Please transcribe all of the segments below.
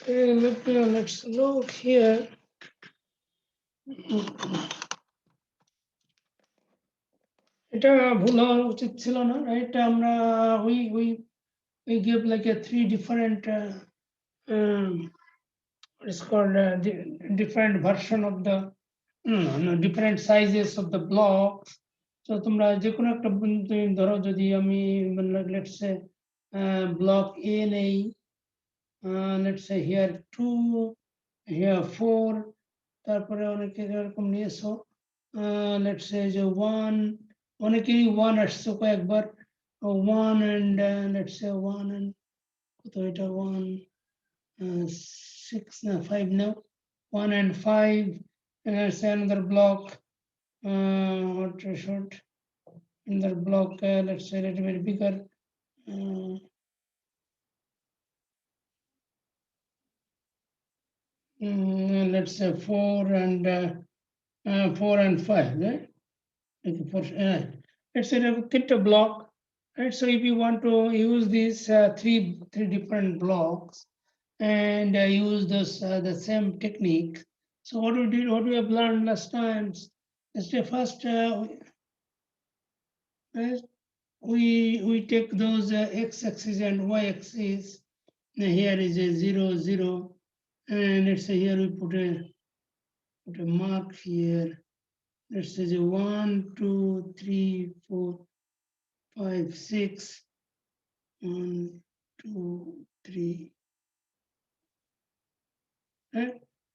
Okay, let's look here. এটা ভুল হওয়া উচিত ছিল না, রাইট? আমরা we give like a 3 different it's called different version of the different sizes of the blocks. So তোমরা যে কোনো একটা ধরো, যদি আমি let's say block A নেই, let's say here 2, here 4, তারপরে অনেকে এরকম নিয়েছো, let's say যে 1, অনেকেই 1 আসছে কয়েকবার, 1 and let's say 1 and কত এটা 1 6 না 5 now 1 and 5, and let's say another block what should another block let's say a little bit bigger, let's say 4 and 5, right? Let's say a kit block, right? So if you want to use these three different blocks and use this the same technique, so what we did, what we have learned last times, let's say first we take those x-axis and y-axis. Here is a 0, 0, and let's say here we put a mark here. Let's say 1, 2, 3, 4, 5, 6. 1, 2, 3.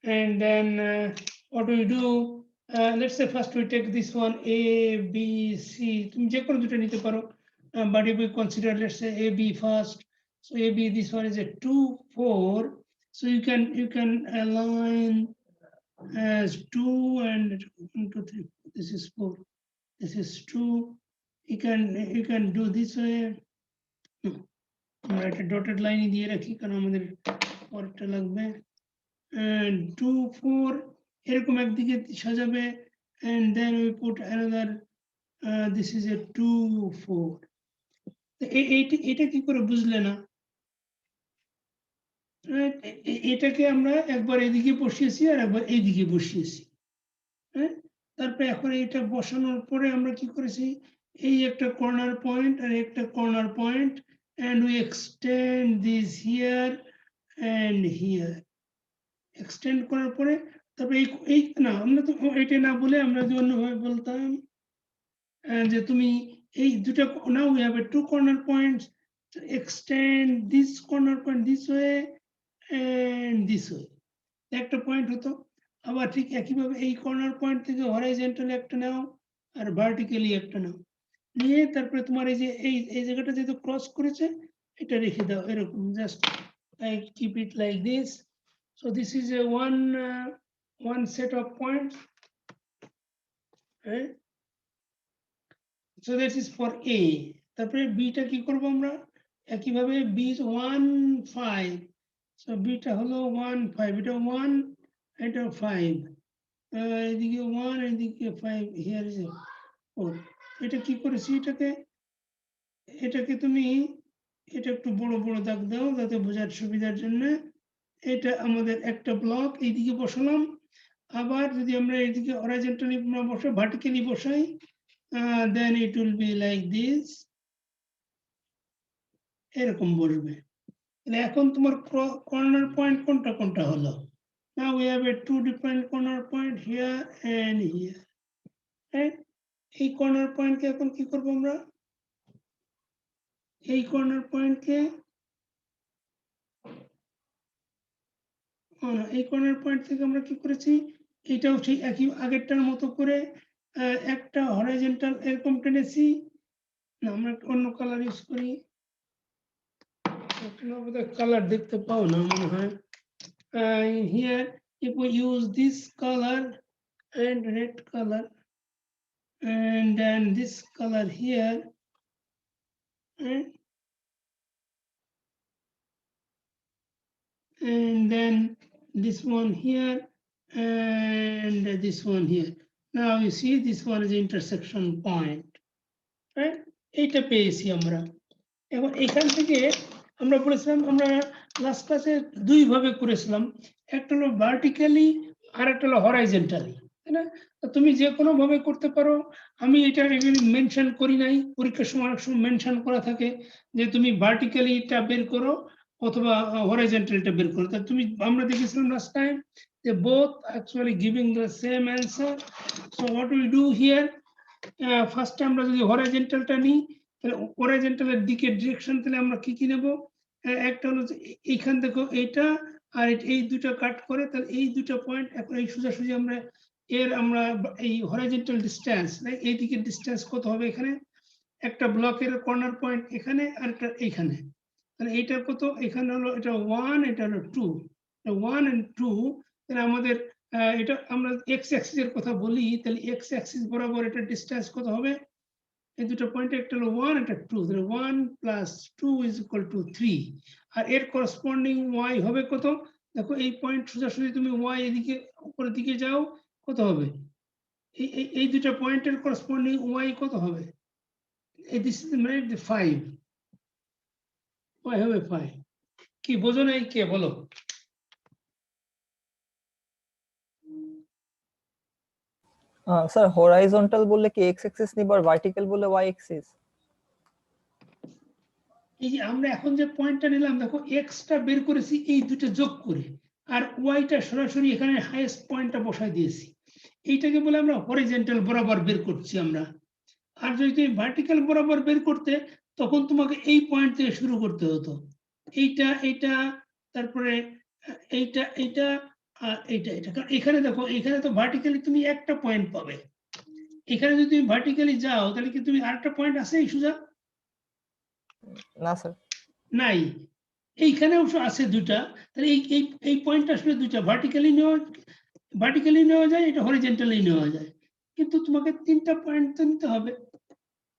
And then what do we do? Let's say first we take this one A, B, C. তুমি যে কোনো দুটো নিতে পারো, but if we consider, let's say A, B first. So A, B, this one is a 2, 4. So you can align as 2 and 1, 2, 3. This is 4. This is 2. You can do this way. আমরা একটা dotted line দিয়ে রাখি কারণ আমাদের পরেরটা লাগবে। And 2, 4 এরকম একদিকে সাজাবে, and then we put another this is a 2, 4. এটা কি করে বুঝলে না? এটাকে আমরা একবার এদিকে বসিয়েছি আর একবার এইদিকে বসিয়েছি, হ্যাঁ? তারপরে এখন এটা বসানোর পরে আমরা কি করেছি, এই একটা কর্নার পয়েন্ট আর একটা corner point, and we extend this here and here. Extend করার পরে তারপরে এই না, আমরা তো এটা না বলে আমরা যদি অন্যভাবে বলতাম যে তুমি এই দুটো, now we have a 2 corner points, to extend this corner point this way and this way, একটা পয়েন্ট হতো। আবার ঠিক একইভাবে এই কর্নার পয়েন্ট থেকে হরাইজন্টালি একটা নাও আর ভার্টিক্যালি একটা নাও, নিয়ে তারপরে তোমার এই যে এই জায়গাটা যেহেতু ক্রস করেছে এটা রেখে দাও এরকম, just keep it like this. So this is a one set of points, right? So this is for A. তারপরে B টা কি করব আমরা, একইভাবে B is 1, 5. So B টা হলো 1, 5, এটা 1, এটা 5, এদিকে 1, এদিকে 5, here is a 4. এটা কি করেছি, এটাকে তুমি এটা একটু বড় বড় দাগ দাও যাতে বোঝার সুবিধার জন্য। এটা আমাদের একটা ব্লক এইদিকে বসালাম, আবার যদি আমরা এইদিকে হরাইজন্টালি না বসে ভার্টিক্যালি বসাই, then it will be like this, এরকম বসবে। এখন তোমার কর্নার পয়েন্ট কোনটা কোনটা হলো, now we have a 2 different corner point here and here, right? এই কর্নার পয়েন্টকে এখন কি করব আমরা, এই কর্নার পয়েন্টকে এই কর্নার পয়েন্ট থেকে আমরা কি করেছি, এটাও ঠিক একই আগেরটার মতো করে একটা হরাইজন্টাল এরকম টেনেছি না, আমরা অন্য কালার ইউজ করি, কালার দেখতে পাও না মনে হয়। Here if we use this color and red color and then this color here, and then this one here and this one here. Now you see this one is the intersection point, right? এইটা পেয়েছি আমরা। এখন এখান থেকে আমরা বলেছিলাম আমরা last ক্লাসে দুই ভাবে করেছিলাম, একটা হলো ভার্টিক্যালি আর একটা হলো হরাইজন্টালি, তাই না? তুমি যে কোনো ভাবে করতে পারো, আমি এটা এখানে মেনশন করি নাই, পরীক্ষার সময় অনেক সময় মেনশন করা থাকে যে তুমি ভার্টিক্যালিটা বের করো অথবা হরাইজন্টালটা বের করো। তা তুমি, আমরা দেখেছিলাম লাস্ট টাইম যে both actually giving the same answer. So what will do here, ফার্স্টে আমরা যদি হরাইজন্টালটা নিই, তাহলে হরাইজন্টালের দিকে ডিরেকশন তাহলে আমরা কি কি নেব? একটা হলো যে এইখান দেখো এইটা আর এই দুটো কাট করে, তাহলে এই দুটো পয়েন্ট এখন এই সোজাসুজি আমরা আমরা এই হরাইজন্টাল ডিসটেন্স, এই দিকের ডিসটেন্স কত হবে? এখানে একটা ব্লকের কর্নার পয়েন্ট এখানে আর একটা এইখানে, তাহলে এইটা কত? এখানে হলো এটা 1, এটা হলো 2, 1 and 2। তাহলে আমাদের এটা আমরা এক্স অ্যাক্সিস এর কথা বলি, তাহলে এক্স অ্যাক্সিস বরাবর এটা ডিসটেন্স কত হবে? এই দুটো পয়েন্ট, একটা হলো 1, একটা 2, তাহলে 1 + 2 = 3। আর এর করসপন্ডিং y হবে কত? দেখো এই পয়েন্ট সোজাসুজি তুমি y এদিকে উপরের দিকে যাও, কত হবে? এই দুটো পয়েন্টের করসপন্ডিং y কত হবে? দিস ইজ মেড 5, y হবে 5। কি বোঝো নাই? কে বলো? স্যার হরাইজন্টাল বললে কি এক্স অ্যাক্সিস নিব আর ভার্টিক্যাল বললে ওয়াই অ্যাক্সিস? এই যে আমরা এখন যে পয়েন্টটা নিলাম, দেখো এক্সটা বের করেছি এই দুটো যোগ করে, আর ওয়াইটা সরাসরি এখানে হাইয়েস্ট পয়েন্টটা বসায় দিয়েছি। এইটাকে বলে আমরা হরিজন্টাল বরাবর বের করছি আমরা। আর যদি তুমি ভার্টিক্যাল বরাবর বের করতে, তখন তোমাকে এই পয়েন্ট থেকে শুরু করতে হতো, এইটা এইটা, তারপরে এইটা এইটা আর এইটা এটা। কারণ এখানে দেখো, এখানে তো ভার্টিক্যালি তুমি একটা পয়েন্ট পাবে, এখানে যদি তুমি ভার্টিক্যালি যাও তাহলে কি তুমি আরেকটা পয়েন্ট আছে এই সোজা? না স্যার, নাই। এইখানে অবশ্য আছে দুটা, তাহলে এই পয়েন্টটা আসলে দুটা, ভার্টিক্যালি নেওয়া যায়, এটা হরিজন্টালি নেওয়া যায়, কিন্তু তোমাকে তিনটা পয়েন্ট তো নিতে হবে।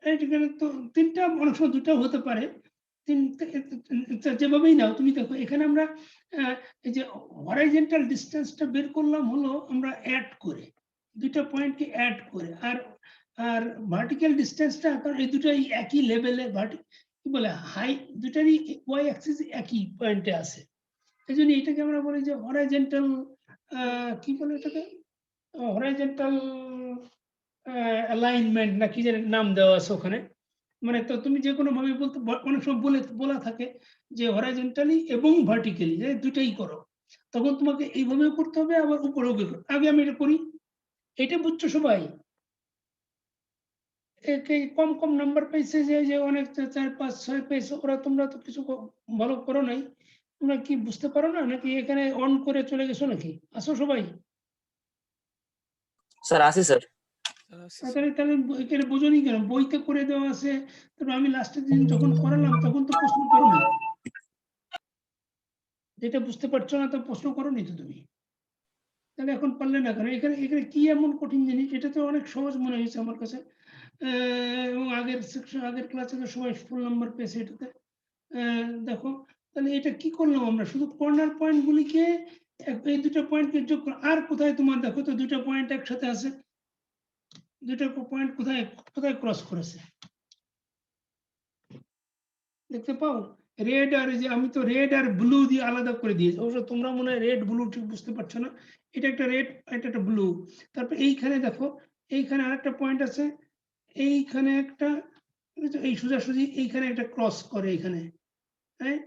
এখানে তো তিনটা, অনেক সময় দুটো হতে পারে, যেভাবেই নাও তুমি। দেখো এখানে আমরা এই যে হরাইজন্টাল ডিসটেন্সটা বের করলাম হলো আমরা অ্যাড করে, দুটো পয়েন্টকে অ্যাড করে, আর ভার্টিক্যাল ডিসটেন্সটা, কারণ এই দুটোই একই লেভেলে, কি বলে হাই, দুটারই ওয়াই অ্যাক্সিস একই পয়েন্টে আছে। এই জন্য এটাকে আমরা বলি যে হরাইজন্টাল, কি বলে এটাকে, হরাইজন্টাল অ্যালাইনমেন্ট না কি যেন নাম দেওয়া আছে ওখানে। মানে তো তুমি যে কোনো ভাবে বলতে, অনেক সময় বলা থাকে যে হরাইজন্টালি এবং ভার্টিক্যালি দুটাই করো, তখন তোমাকে এইভাবেও করতে হবে, আবার উপরেও করতে হবে। আগে আমি এটা করি, এটা বুঝছো সবাই? কম কম নাম্বার পাইছে, যে অনেক 4, 5, 6 পেয়েছে ওরা, তোমরা তো কিছু ভালো করো নাই, তোমরা কি বুঝতে পারো না নাকি এখানে অন করে চলে গেছো নাকি? আসো সবাই? স্যার আসি স্যার। তাহলে তাহলে এখানে বোঝনি কেন? বইতে করে দেওয়া আছে, তারপর আমি লাস্টের দিন যখন করালাম তখন তো প্রশ্ন করো না, যেটা বুঝতে পারছো না তো প্রশ্ন করো নি তো তুমি, তাহলে এখন পারলে না কেন? এখানে এখানে কি এমন কঠিন জিনিস? এটা তো অনেক সহজ মনে হয়েছে আমার কাছে, এবং আগের সেকশন, আগের ক্লাসে তো সবাই ফুল নাম্বার পেয়েছে এটাতে। দেখো তাহলে এটা কি করলাম আমরা, শুধু কর্নার পয়েন্ট গুলিকে, এই দুটো পয়েন্টকে যোগ করো। আর কোথায় তোমার দেখো তো দুটো পয়েন্ট একসাথে আছে, দুটো পয়েন্ট কোথায় কোথায় ক্রস করেছে দেখতে পাও? রেড আর, যে আমি তো রেড আর ব্লু দিয়ে আলাদা করে দিয়েছি, অবশ্য তোমরা মনে হয় রেড ব্লু ঠিক বুঝতে পারছো না, এটা একটা রেড, এটা একটা ব্লু। তারপর এইখানে দেখো, এইখানে আরেকটা পয়েন্ট আছে, এইখানে একটা, এই সোজাসুজি এইখানে একটা ক্রস করে এখানে, হ্যাঁ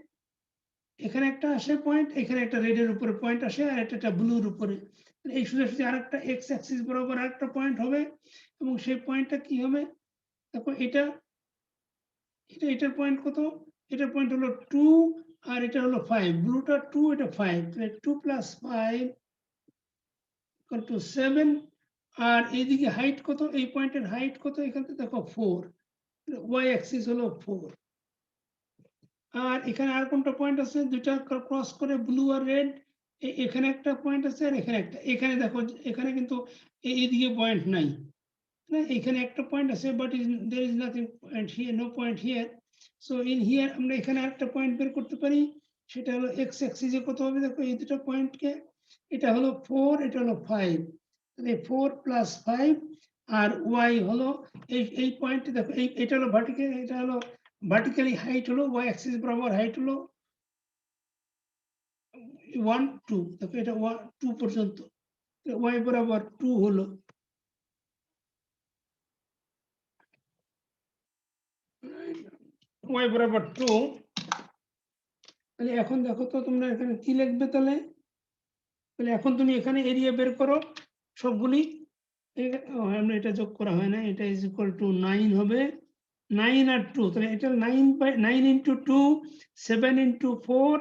এখানে একটা আসে পয়েন্ট, এখানে একটা রেডের উপরে পয়েন্ট আসে, আর একটা ব্লুর উপরে, এই সোজাসুজি আরেকটা এক্স অ্যাক্সিস বরাবর আরেকটা পয়েন্ট হবে, এবং সেই পয়েন্টটা কি হবে? দেখো এটা, এটার পয়েন্ট কত? এটার পয়েন্ট হলো 2, আর এটা হলো 5, ব্লুটা 2, এটা 5, তাহলে 2 + 5 = 7। আর এইদিকে হাইট কত? এই পয়েন্টের হাইট কত? এখান থেকে দেখো 4, ওয়াই অ্যাক্সিস হলো 4। আর এখানে আর কোনটা পয়েন্ট আছে? দুইটা ক্রস করে ব্লু আর রেড, এখানে একটা পয়েন্ট আছে আর এখানে একটা। এখানে দেখো এখানে কিন্তু এইদিকে পয়েন্ট নাই, না এখানে একটা পয়েন্ট আছে, but there is nothing point here, no point here. So in here আমরা এখানে একটা পয়েন্ট বের করতে পারি, সেটা হলো এক্স অ্যাক্সিসে কত হবে? দেখো এই দুটো পয়েন্টকে, এটা হলো 4, এটা হলো 5, তাহলে 4 + 5, আর ওয়াই হলো এই পয়েন্ট, দেখো এটা হলো ভার্টিক্যাল, এটা হলো ভার্টিক্যালি হাইট হলো, ওয়াই অ্যাক্সিস বরাবর হাইট হলো 1 2 দেখো এটা 2 পর্যন্ত y বরাবর 2 হলো y বরাবর 2 তাহলে এখন দেখো তো তোমরা এখানে কি লিখবে তাহলে এখন তুমি এখানে এরিয়া বের করো সবগুলি আমরা এটা যোগ করা হয় না এটা ইজ ইকুয়াল টু 9 হবে 9 আর 2 তাহলে এটা 9 ইনটু 2 7 ইনটু 4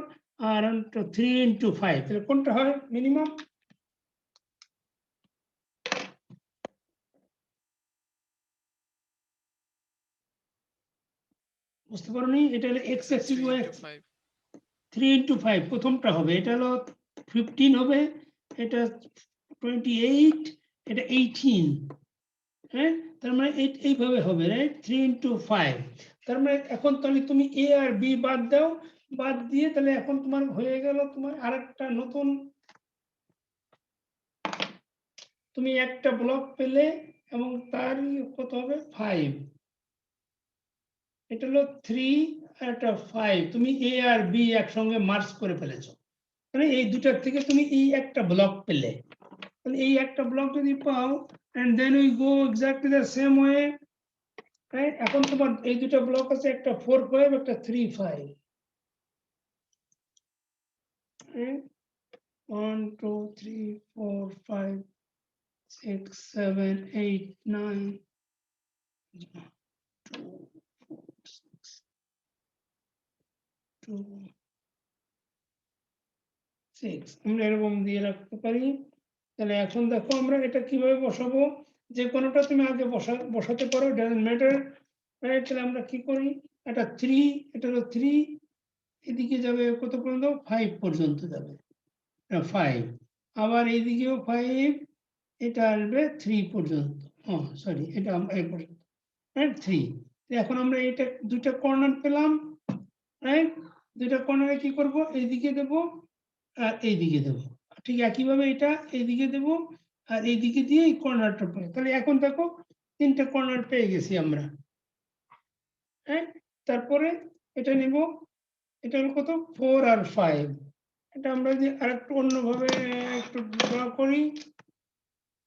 আর 3 ইনটু 5 তাহলে কোনটা হয় মিনিমাম বুঝতে পারোনি এটা হলো x অ্যাক্সিস y 3 ইনটু 5 প্রথমটা হবে এটা হলো 15 হবে এটা 28 এটা 18 হ্যাঁ তার মানে এইভাবে হবে রাইট 3 ইনটু 5 তার মানে এখন তাহলে তুমি a আর b বাদ দাও বাদ দিয়ে তাহলে এখন তোমার হয়ে গেল তোমার আরেকটা নতুন তুমি একটা ব্লক পেলে এবং তার কত হবে 5 এটা হলো 3 আর একটা 5 তুমি a আর b একসঙ্গে মার্জ করে ফেলেছো মানে এই দুটার থেকে তুমি এই একটা ব্লক পেলে তাহলে এই একটা ব্লক যদি পাও and then we go exactly the same way right এখন তোমার এই দুটো ব্লক আছে একটা 4 5 একটা 3 5 1 2 3 4 5 6 7 8 9 2 4 6 আমরা এরকম দিয়ে রাখতে পারি তাহলে এখন দেখো আমরা এটা কিভাবে বসাবো যে কোনোটা তুমি আগে বসাতে পারো ডাজন্ট ম্যাটার রাইট তাহলে আমরা কি করি এটা 3 এটা হলো 3 এদিকে যাবে কত পর্যন্ত 5 পর্যন্ত যাবে 5 আবার এইদিকেও 5 এটা আসবে 3 পর্যন্ত সরি এটা এই পর্যন্ত রাইট 3 এখন আমরা এটা দুইটা কর্নার পেলাম রাইট দুইটা কর্নারে কি করব এইদিকে দেব আর এইদিকে দেব ঠিক একইভাবে এটা এইদিকে দেব আর এইদিকে দিয়ে এই কর্নারটা পাই তাহলে এখন দেখো তিনটা কর্নার পেয়ে গেছি আমরা হ্যাঁ তারপরে এটা নেব এটা হলো কত 4 আর 5 এটা আমরা যদি আরেকটু অন্যভাবে একটু ড্র করি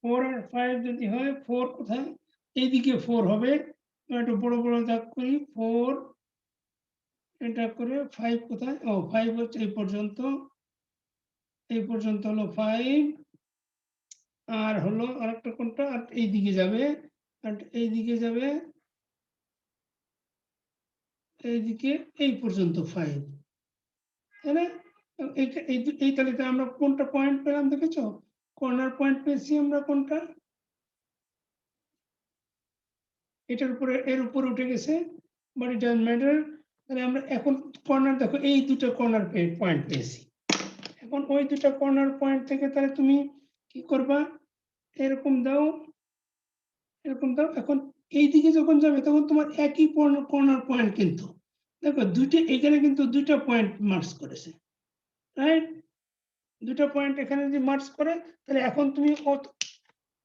4 আর 5 যদি হয় 4 কোথায় এইদিকে 4 হবে একটু বড় বড় দাগ করি 4 এটা করে 5 কোথায় 5 হচ্ছে এই পর্যন্ত হলো 5 আর হলো আরেকটা কোনটা আর এইদিকে যাবে আর এইদিকে যাবে এইদিকে এই পর্যন্ত 5 তাই না এই তালিকায় আমরা কোনটা পয়েন্ট পেলাম দেখেছো কর্নার পয়েন্ট পেয়েছি আমরা কোনটা এটার উপরে এর উপরে উঠে গেছে বাট ইট ডাজন্ট ম্যাটার তাহলে আমরা এখন কর্নার দেখো এই দুটো কর্নার পয়েন্ট পেয়েছি এখন ওই দুটো কর্নার পয়েন্ট থেকে তাহলে তুমি কি করবা এরকম দাও এখন এই দিকে যখন যাবে তখন তোমার একই কর্নার পয়েন্ট কিন্তু দেখো দুইটা এখানে কিন্তু দুইটা পয়েন্ট মার্কস করেছে রাইট দুটো পয়েন্ট এখানে যদি মার্কস করে তাহলে এখন তুমি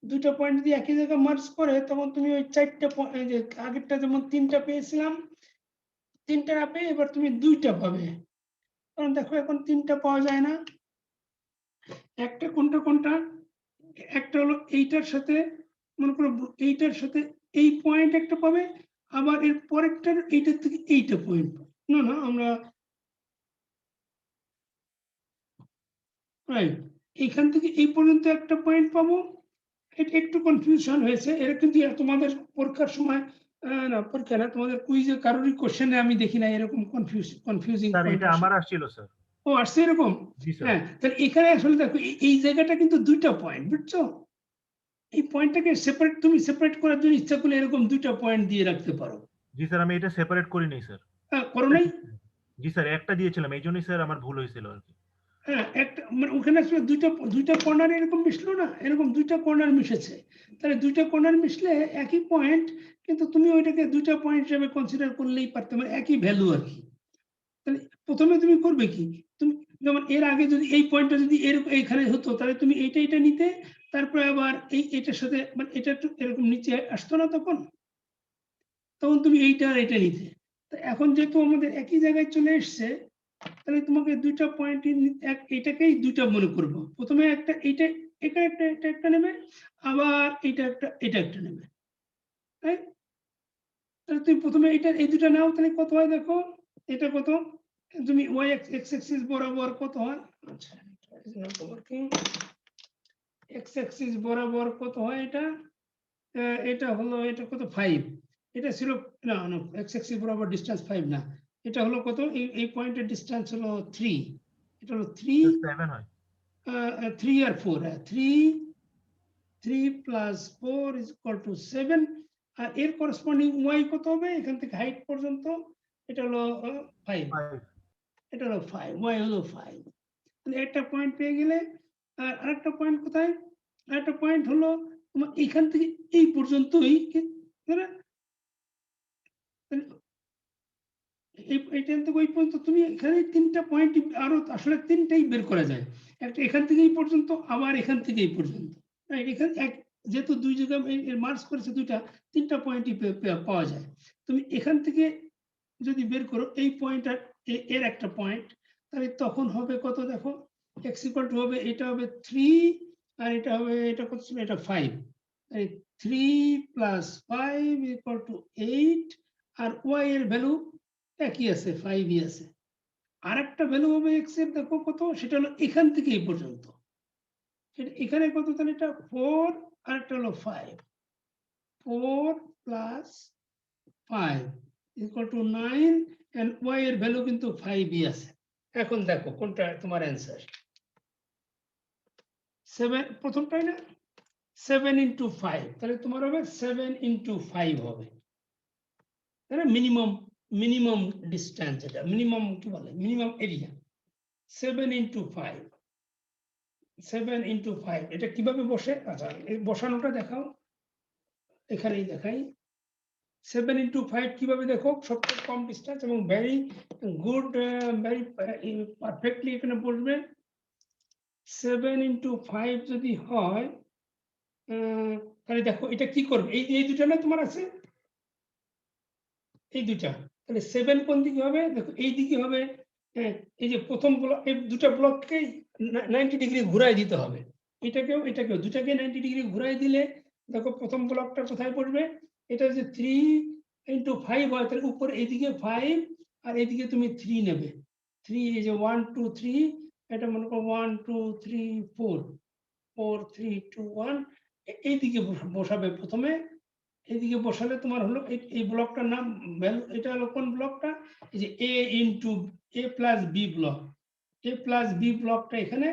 দুটো পয়েন্ট যদি একই জায়গায় মার্কস করে তখন তুমি ওই চারটা যে আগেরটা যেমন তিনটা পেয়েছিলাম তিনটা না পেয়ে এবার তুমি দুইটা পাবে কারণ দেখো এখন তিনটা পাওয়া যায় না একটা কোনটা একটা হলো এইটার সাথে মনে করো এইটার সাথে এই পয়েন্ট একটা পাবে আবার এর পরেরটার এইটার থেকে এইটা পয়েন্ট না আমরা রাইট এইখান থেকে এই পর্যন্ত একটা পয়েন্ট পাবো এটা একটু কনফিউশন হয়েছে এটা কিন্তু তোমাদের পরীক্ষার সময় না পরীক্ষা না তোমাদের কুইজে কারোরই কোশ্চেনে আমি দেখি না এরকম কনফিউজিং স্যার এটা আমার আসছিল স্যার ও আসছে এরকম জি স্যার হ্যাঁ তাহলে এখানে আসলে দেখো এই জায়গাটা কিন্তু দুইটা পয়েন্ট বুঝছো এই পয়েন্টটাকে তুমি সেপারেট করার জন্য ইচ্ছা করলে এরকম দুইটা পয়েন্ট দিয়ে রাখতে পারো জি স্যার আমি এটা সেপারেট করি নাই স্যার করো নাই জি স্যার একটা দিয়েছিলাম এই জন্যই স্যার আমার ভুল হয়েছিল আর কি হ্যাঁ একটা মানে ওখানে আসলে দুইটা কর্নার এরকম মিশলো না এরকম দুইটা কর্নার মিশেছে তাহলে দুইটা কর্নার মিশলে একই পয়েন্ট কিন্তু তুমি ওইটাকে দুইটা পয়েন্ট হিসেবে কনসিডার করলেই পারতে মানে একই ভ্যালু আর কি তাহলে প্রথমে তুমি করবে কি তুমি যেমন এর আগে যদি এই পয়েন্টটা যদি এইখানে হতো তাহলে তুমি এইটা নিতে তারপরে আবার এটার সাথে মানে এটা এরকম নিচে আসতো না তখন তুমি এইটা আর এটা নিতে এখন যেহেতু আমাদের একই জায়গায় চলে এসছে তাহলে তোমাকে দুইটা পয়েন্ট এটাকেই দুইটা মনে করবো। প্রথমে একটা এইটা এখানে একটা নেবে, আবার এটা একটা নেবে, তাই? তাহলে তুমি প্রথমে এটা এই দুটা নাও, তাহলে কত হয় দেখো, এটা কত, তুমি ওয়াই এক্স অ্যাক্সিস বরাবর কত হয়, আচ্ছা এক্স অ্যাক্সিস বরাবর কত হয়, এটা হলো এটা কত 5, এটা ছিল না এক্স অ্যাক্সিস বরাবর ডিসটেন্স 5 না, এটা হলো কত, এই পয়েন্টের ডিসটেন্স হলো 3, এটা হলো 3 7 হয়। 3 আর 4, 3 + 4 = 7, আর এর করসপন্ডিং ওয়াই কত হবে এখান থেকে হাইট পর্যন্ত, এটা হলো 5, 5 এটা হলো 5, ওয়াই হলো 5। তাহলে একটা পয়েন্ট পেয়ে গেলে, আর আরেকটা পয়েন্ট কোথায়, আরেকটা পয়েন্ট হলো তোমার এখান থেকে এই পর্যন্তই, তাই না? এইখান থেকে ওই পর্যন্ত তুমি এখানে তিনটা পয়েন্ট, আরো আসলে তিনটাই বের করা যায়, একটা এখান থেকে এই পর্যন্ত, আবার এখান থেকে এই পর্যন্ত, এখানে যেহেতু দুই জায়গায় মার্চ করেছে দুইটা, তিনটা পয়েন্টই পাওয়া যায়। তুমি এখান থেকে যদি বের করো এই পয়েন্ট আর এর একটা পয়েন্ট, তাহলে তখন হবে কত দেখো, এক্স ইকুয়াল টু হবে, এটা হবে 3, আর এটা হবে, এটা কত ছিল, এটা 5, 3 + 5 = 8, আর ওয়াই এর ভ্যালু একই আছে, 5ই আছে। আরেকটা ভ্যালু হবে এক্স এর, দেখো কত, সেটা হলো এখান থেকে এই পর্যন্ত, এখানে কত, তাহলে এটা 4, আর একটা হলো 5, 4 + 5 = 9, and y এর ভ্যালু কিন্তু 5ই আছে। এখন দেখো কোনটা তোমার অ্যান্সার, 7 প্রথমটাই না, 7 × 5, তাহলে তোমার হবে 7 × 5 হবে, তাই না? মিনিমাম ডিসটেন্স, এটা মিনিমাম কি বলে, মিনিমাম এরিয়া, 7 × 5, 7 × 5, এটা কিভাবে বসে, আচ্ছা এই বসানোটা দেখাও, এখানেই দেখাই। 7 × 5 কিভাবে দেখো, সবচেয়ে কম ডিসটেন্স এবং ভেরি গুড, ভেরি পারফেক্টলি এখানে বসবে। 7 × 5 যদি হয়, তাহলে দেখো এটা কি করবে, এই দুটো না তোমার আছে, এই দুটা, তাহলে 7 কোন দিকে হবে দেখো, এই দিকে হবে, এই যে প্রথম ব্লক, এই দুটা ব্লককে 90 ডিগ্রি ঘুরাই দিতে হবে, এটাকেও দুটাকে 90 ডিগ্রি ঘুরাই দিলে দেখো প্রথম ব্লকটা কোথায় পড়বে, এটা যে 3 × 5 হয়, তাহলে উপরে এইদিকে 5, আর এইদিকে তুমি 3 নেবে, 3, এই যে 1 2 3, এটা মনে করো 1 2 3 4, 4 3 2 1, এইদিকে বসাবে প্রথমে, এইদিকে বসালে তোমার হলো এই ব্লকটার নাম, এটা হলো কোন ব্লকটা, এই যে a + b block, a + b ব্লকটা এখানে,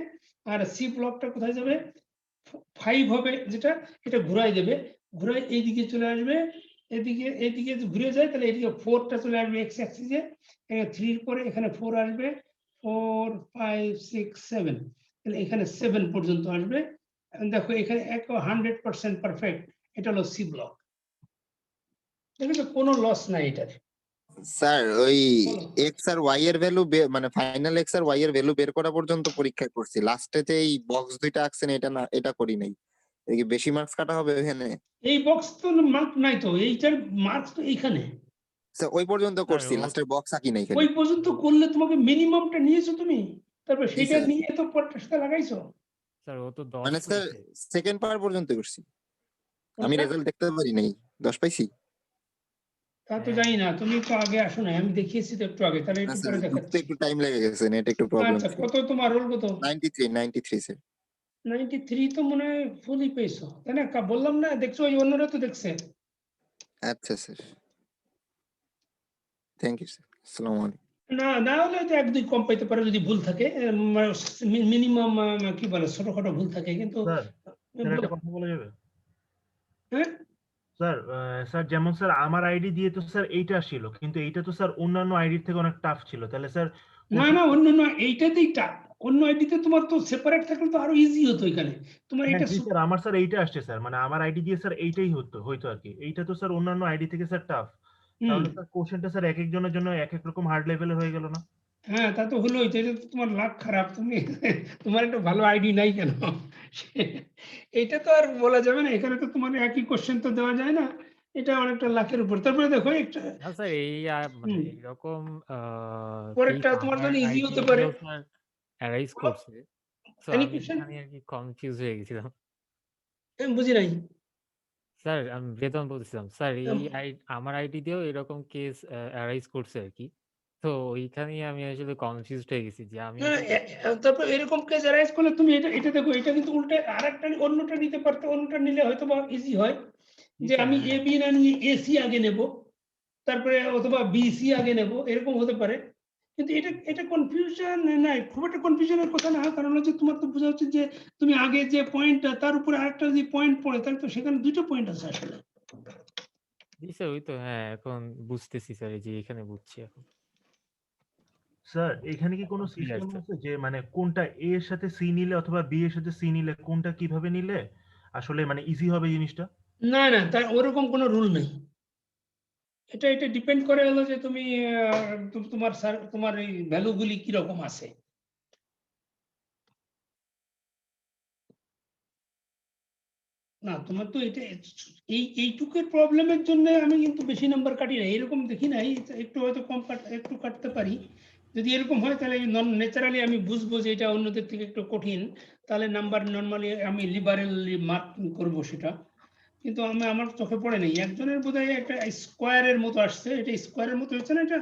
আর c ব্লকটা কোথায় যাবে, 5 হবে যেটা, এটা ঘুরাই দেবে, ঘুরাই এইদিকে চলে আসবে, এইদিকে ঘুরে যায়, তাহলে এইদিকে 4টা চলে আসবে এক্স অ্যাক্সিসে, 3 এর পরে এখানে 4 আসবে, 4 5 6 7, তাহলে এখানে 7 পর্যন্ত আসবে। দেখো এখানে 100% পারফেক্ট, এটা হলো সি ব্লক, দেখো কোনো লস নাই এটার। স্যার ওই বলো। এক্স আর ওয়াই এর ভ্যালু, মানে ফাইনাল এক্স আর ওয়াই এর ভ্যালু বের করা পর্যন্ত পরীক্ষা করছি, লাস্টেতে এই বক্স দুইটা আঁকছেন, এটা না, এটা করি নাই, এই বেশি মার্কস কাটা হবে ওখানে? এই বক্স তো মার্ক নাই তো, এইটার মার্কস তো এইখানে, স্যার ওই পর্যন্ত করছি, লাস্টের বক্স আঁকি নাই খালি। ওই পর্যন্ত করলে তোমাকে মিনিমামটা নিয়েছো তুমি, তারপর সেটা স্যার। নিয়ে তো পরটার সাথে লাগাইছো, স্যার ও তো 10 মানে স্যার করেছে। সেকেন্ড পার পর্যন্ত করছি, আমি কোনটা? রেজাল্ট দেখতে পারি নাই, 10 পাইছি। তা তো জানি না, তুমি তো আগে আসো না, আমি দেখিয়েছি তো একটু আগে, তাহলে একটু পরে ঢুকতে দেখাচ্ছি। একটু টাইম লেগে গেছে, নেট একটু প্রবলেম। আচ্ছা কত তোমার রোল কত? 93 স্যার। 93 তো মনে হয় ফুলই পেয়েছো, তাই না? বললাম না, দেখছো ওই অন্যরা তো দেখছে। আচ্ছা স্যার, থ্যাংক ইউ স্যার, আসসালামু আলাইকুম। না হলে তো 1 2 কম পাইতে পারে যদি ভুল থাকে, মিনিমাম কি বলে ছোটখাটো ভুল থাকে, কিন্তু স্যার একটা কথা বলা যাবে? হ্যাঁ স্যার যেমন স্যার আমার আইডি দিয়ে তো স্যার এইটা আসছিল, কিন্তু এইটা তো স্যার অন্যান্য আইডির থেকে অনেক টাফ ছিল, তাহলে স্যার না অন্য নয়, এইটাতেই টাফ, অন্য আইডিতে তোমার তো সেপারেট থাকলে তো আরো ইজি হতো, এখানে তোমার এটা স্যার আমার স্যার এইটা আসছে স্যার, মানে আমার আইডি দিয়ে স্যার এইটাই হইতো আর কি, এইটা তো স্যার অন্যান্য আইডি থেকে স্যার টাফ, তাহলে স্যার কোশ্চেনটা স্যার এক একজনের জন্য এক এক রকম হার্ড লেভেলের হয়ে গেল না? হ্যাঁ তা তো হলোই, তো এটা তো তোমার লাক খারাপ, তুমি তোমার একটা ভালো আইডি নাই কেন, এটা তো আর বলা যাবে না, এখানে তো তোমার একই কোশ্চেন তো দেওয়া যায় না, এটা অনেকটা লাখের উপর। তারপরে দেখো একটা না স্যার এই মানে হুম, এইরকম কেস পরেরটা তোমার আমার জন্য ইজি আইডি হতে পারে। দিয়েও স্যার অ্যারাইজ করছে। সো এনি আমি কোশ্চেন? এখানে আর কি কনফিউজ হয়ে গেছিলাম। আমি বুঝি নাই। স্যার আমি বেতন বলছিলাম। স্যার এই আমার আইডি দিয়েও এরকম কেস অ্যারাইজ করছে আরকি। তো ওইখানেই আমি আসলে কনফিউজড হয়ে গেছি যে আমি না, আসলে তারপর এরকম কেস অ্যারাইজ করলে তুমি এটা দেখো, এটা কিন্তু উল্টে আরেকটা অন্যটা নিতে পারতে, অন্যটা নিলে হয়তো বা ইজি হয় জি যে স্যার, আমি হ্যাঁ। এ বি না নিয়ে এসি আগে নেব, তারপরে অথবা বিসি আগে নেব, এরকম হতে পারে। কিন্তু এটা কনফিউশন নাই, খুব একটা কনফিউশনের কথা না, কারণ হচ্ছে তোমার তো বোঝা উচিত যে তুমি আগে যে পয়েন্টটা তার উপরে আরেকটা যদি পয়েন্ট পড়ে তাহলে তো সেখানে দুটো পয়েন্ট আছে আসলে। জি স্যার ওই তো হ্যাঁ, এখন বুঝতেছি স্যার এই যে এখানে বুঝছি এখন। স্যার এখানে কি কোনো ক্লিয়ার সিস্টেম স্যার। আছে যে মানে কোনটা এ এর সাথে সি নিলে অথবা বি এর সাথে সি নিলে কোনটা কিভাবে নিলে আসলে মানে ইজি হবে জিনিসটা? না না, তার ওরকম কোনো রুল নেই। এটা ডিপেন্ড করে হলো যে তুমি তোমার এই ভ্যালুগুলি কিরকম আছে। না তোমার তো এটা এইটুকের প্রবলেমের জন্য আমি কিন্তু বেশি নাম্বার কাটি না, এরকম দেখি নাই, একটু হয়তো কম একটু কাটতে পারি। যদি এরকম হয় তাহলে ন্যাচারালি আমি বুঝবো যে এটা অন্যদের থেকে একটু কঠিন, তাহলে নাম্বার নর্মালি আমি লিবারেলি মার্কিং করবো সেটা। কিন্তু আমার চোখে পড়ে নেই, একজনের বোধহয় একটা স্কোয়ারের মতো আসছে, এটা স্কোয়ারের মতো হচ্ছে না এটা,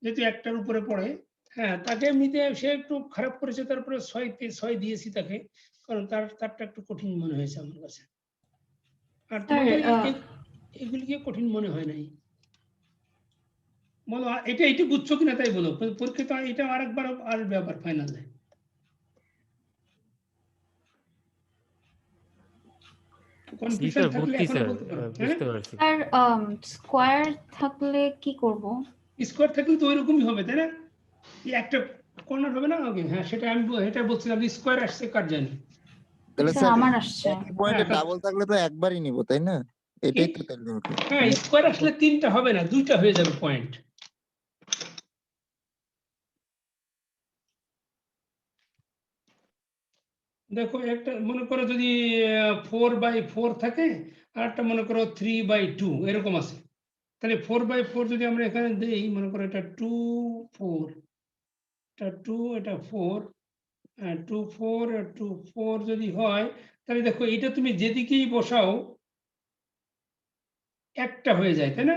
যেহেতু একটার উপরে পড়ে। হ্যাঁ, তাকে এমনিতে সে একটু খারাপ করেছে, তারপরে 6 দিয়েছি তাকে, কারণ তারটা একটু কঠিন মনে হয়েছে আমার কাছে। আর তোমাদের এগুলিকে কঠিন মনে হয় নাই। বলো এটা বুঝছো কিনা তাই বলো, পরীক্ষা তো এটা আরেকবার আর ব্যাপার ফাইনাল দেয়। জি কনফিউশন স্যার থাকলে বুঝছি এখনো স্যার, বলতে পারো। হ্যাঁ, বুঝতে পারছি। স্যার স্কোয়ার থাকলে কি করব? স্কোয়ার থাকলে তো ওইরকমই হবে তাই না, এই একটা কর্নার হবে না। ওকে, হ্যাঁ সেটা আমি এটা বলছিলাম, স্কোয়ার আসছে কার জানি। তাহলে স্যার স্যার আমার আসছে। একই পয়েন্টে হ্যাঁ, ডাবল থাকলে তো একবারই নিব তাই না? এটাই তো তাহলে ওকে হ্যাঁ, মানে স্কোয়ার আসলে 3টা হবে না, 2টা হয়ে যাবে পয়েন্ট। দেখো একটা মনে করো যদি 4/4 থাকে, আর একটা মনে করো 3/2 এরকম আছে, তাহলে 4/4 যদি আমরা এখানে দেই, মনে করো এটা 2 4, এটা 2, এটা 4, 2 4 আর 2 4 যদি হয়, তাহলে দেখো এটা তুমি যেদিকেই বসাও একটা হয়ে যায় তাই না।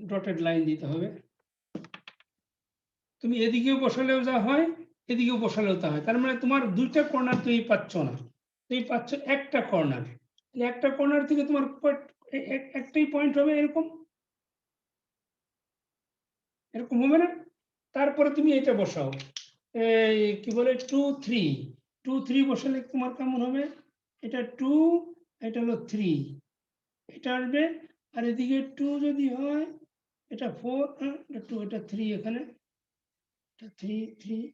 ডটেড লাইন দিতে হবে, তুমি এদিকেও বসালেও যা হয়, এদিকেও বসালেও তা হয়, তার মানে তোমার 2টা কর্নার তুমি পাচ্ছ না, তুমি পাচ্ছ একটা কর্নার। একটা কর্নার থেকে তোমার একটাই পয়েন্ট হবে, এরকম এরকম হবে না। তারপরে তুমি এটা বসাও, এই কি বলে 2 3, 2 3 বসালে তোমার কেমন হবে, এটা 2, এটা হলো 3, এটা আসবে। আর এদিকে 2 যদি হয়, এটা 4, এটা 2, এটা 3, এখানে এটা 3 3,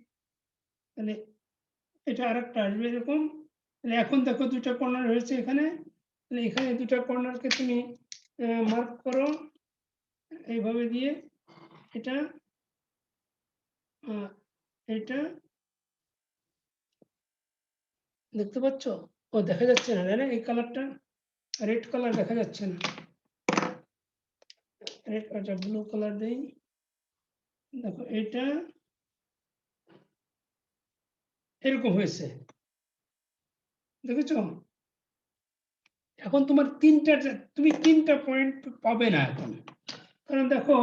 তাহলে এটা আরেকটা আসবে এরকম। তাহলে এখন দেখো 2টা কর্নার হয়েছে এখানে, তাহলে এখানে 2টা কর্নারকে তুমি মার্ক করো এইভাবে দিয়ে, এটা এটা দেখতে পাচ্ছ? ও দেখা যাচ্ছে না তাই না, এই কালারটা রেড কালার দেখা যাচ্ছে না, রেড কালারটা ব্লু কালার দেই। দেখো এটা এরকম হয়েছে, দেখেছো? এখন তোমার তুমি 3টা পয়েন্ট পাবে না এখন, কারণ দেখো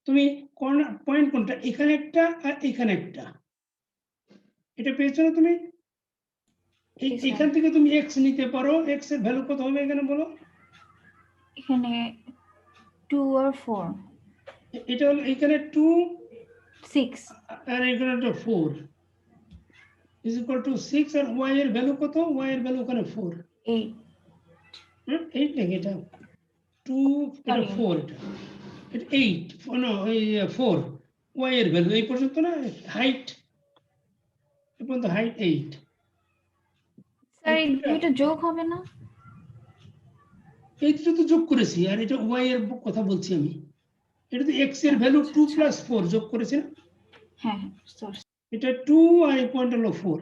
তুমি কর্নার পয়েন্ট কোনটা, এখানে একটা আর এখানে একটা, এটা পেয়েছো না তুমি? জি, স্যার। এখান থেকে তুমি এক্স নিতে পারো, এক্স এর ভ্যালু কত হবে এখানে বলো? এখানে 2 আর 4 এটা হলো এখানে 2 6 আর এখানে 4 ইজ ইকুয়াল টু 6, আর ওয়াই এর ভ্যালু কত? ওয়াই এর ভ্যালু ওখানে 4, 8 8 নাকি এটা 2, এটা 4, এটা 8, না এই 4, ওয়াই এর ভ্যালু এই পর্যন্ত না, হাইট এই পর্যন্ত, হাইট 8। স্যার এই দুইটা যোগ হবে না? এই দুটো তো যোগ করেছি, আর এটা ওয়াই এর কথা বলছি আমি, এটা তো এক্স এর ভ্যালু 2 + 4 যোগ করেছি না, হ্যাঁ স্যার। এটা 2 আর এই পয়েন্ট হলো 4,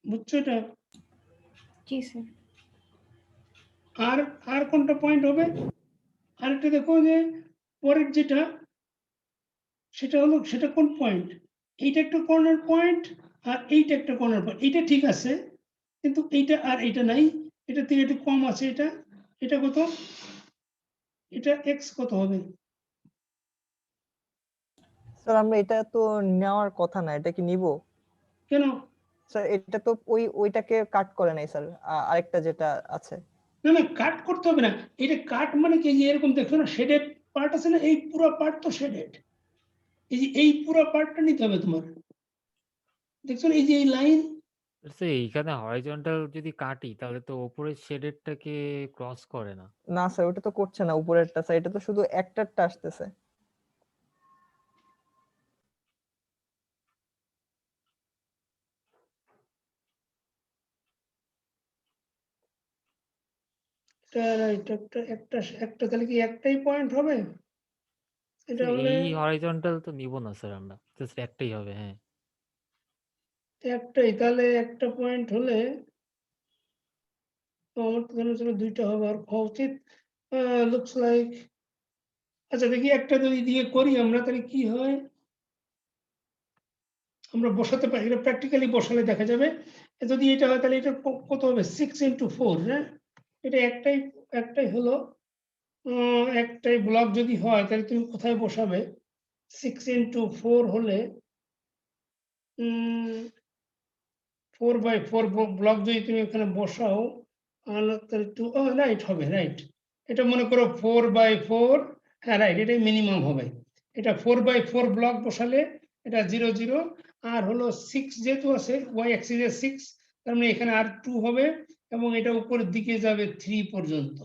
বুঝছো? এটা জি স্যার। আর আর কোনটা পয়েন্ট হবে? আরেকটা দেখো যে পরের যেটা সেটা হলো সেটা কোন পয়েন্ট? এইটা একটা কর্নার পয়েন্ট আর এইটা একটা কর্নার পয়েন্ট। এইটা ঠিক আছে কিন্তু এইটা আর এইটা নাই। এটা থেকে একটু কম আছে এটা। এটা কত? এটা x কত হবে? স্যার আমরা এটা তো নেওয়ার কথা না, এটা কি নিব? কেন? স্যার এটা তো ওইটাকে কাট করে নাই স্যার, আরেকটা যেটা আছে। না না কাট করতে হবে না। এটা কাট মানে কি যে এরকম দেখছো না শেডেড পার্ট আছে না, এই পুরো পার্ট তো শেডেড। এই যে এই পুরো পার্টটা নিতে হবে তোমার। দেখছো না এই যে এই লাইন, স্যার এইখানে হরাইজন্টাল যদি কাটি তাহলে তো উপরের শেডেরটাকে ক্রস করে না। না স্যার ওটা তো করছে না উপরেরটা স্যার, এটা তো শুধু একটারটা আসতেছে। একটা তাহলে কি একটাই পয়েন্ট হবে? এটা স্যার হলে এই হরাইজন্টাল তো নিব না স্যার, আমরা জাস্ট একটাই হবে। হ্যাঁ একটাই, তাহলে একটা পয়েন্ট হলে তো আমার তো মনে হচ্ছিল দুইটা হবে আর হওয়া উচিত। লুকস লাইক, আচ্ছা দেখি একটা যদি দিয়ে করি আমরা তাহলে কি হয়। আমরা বসাতে পারি, এটা প্র্যাকটিক্যালি বসালে দেখা যাবে। যদি এটা হয় তাহলে এটা কত হবে? 6x4, হ্যাঁ এটা একটাই হলো। একটাই ব্লক যদি হয় তাহলে তুমি কোথায় বসাবে? 6x4 হলে 4x4 ব্লক যদি তুমি ওখানে বসাও তাহলে রাইট হবে, রাইট। এটা মনে করো 4x4, হ্যাঁ রাইট, এটাই মিনিমাম হবে। এটা 4x4 ব্লক বসালে এটা 0 0 আর হলো 6 যেহেতু আছে y অ্যাক্সিসে 6, তার মানে এখানে আর 2 হবে এবং এটা উপরের দিকে যাবে 3 পর্যন্ত,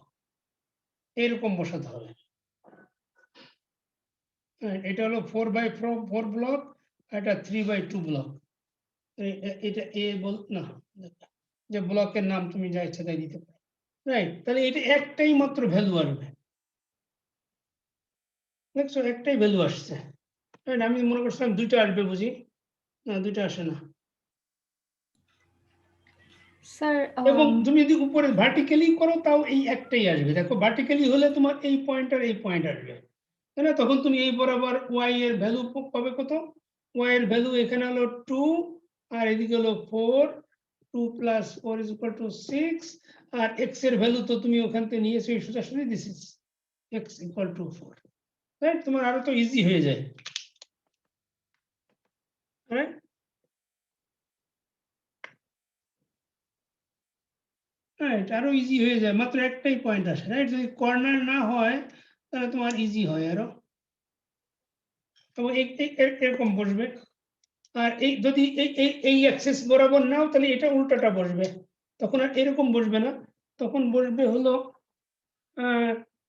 এরকম বসাতে হবে। এটা হলো 4x4 ব্লক, এটা 3x2 ব্লক। এটা এ বল না, যে ব্লকের নাম তুমি যা ইচ্ছা তাই দিতে পারো, রাইট। তাহলে এটা একটাই মাত্র ভ্যালু আসবে, দেখছো একটাই ভ্যালু আসছে। আমি মনে করছিলাম দুইটা আসবে বুঝি, না দুইটা আসে না। স্যার এবং তুমি যদি উপরে ভার্টিক্যালি করো তাও এই একটাই আসবে। দেখো ভার্টিক্যালি হলে তোমার এই পয়েন্ট আর এই পয়েন্ট আসবে, তাই না? তখন তুমি এই বরাবর ওয়াই এর ভ্যালু পাবে কত? ওয়াই এর ভ্যালু এখানে হলো 2 আর এদিকে হলো 4, 2 + 4 = 6 আর এক্স এর ভ্যালু তো তুমি ওখান থেকে নিয়েছো এই সোজাসুজি, দিস ইজ x = 4, রাইট। তোমার আরো তো ইজি হয়ে যায়, রাইট। রাইট, আরো ইজি হয়ে যায়, মাত্র একটাই পয়েন্ট আসে, রাইট। যদি কর্নার না হয় তাহলে তোমার ইজি হয় আরো, এবং এরকম বসবে। আর এই যদি এই অ্যাক্সিস বরাবর নাও তাহলে এটা উল্টোটা বসবে, তখন আর এরকম বসবে না, তখন বসবে হলো